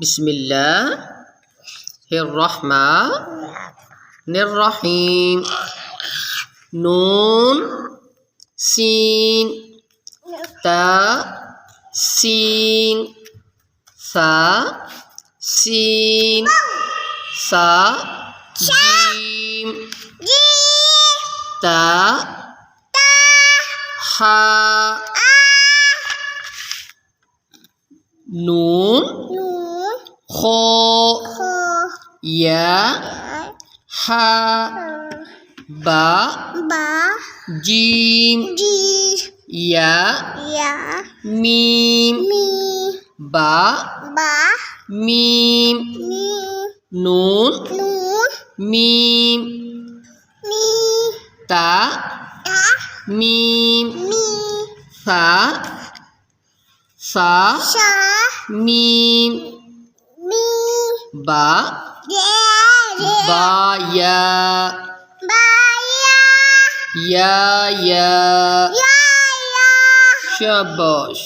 বিসমিল্লাহির রহমানির রহিম। নুন সিন তা সিন সা সিন সা জিম তা হা নুন খ ইয়া হা বা জিম ইয়া মিম বা মিম নুন মিম তা মিম সা মিম বা ইয়া শাবাশ।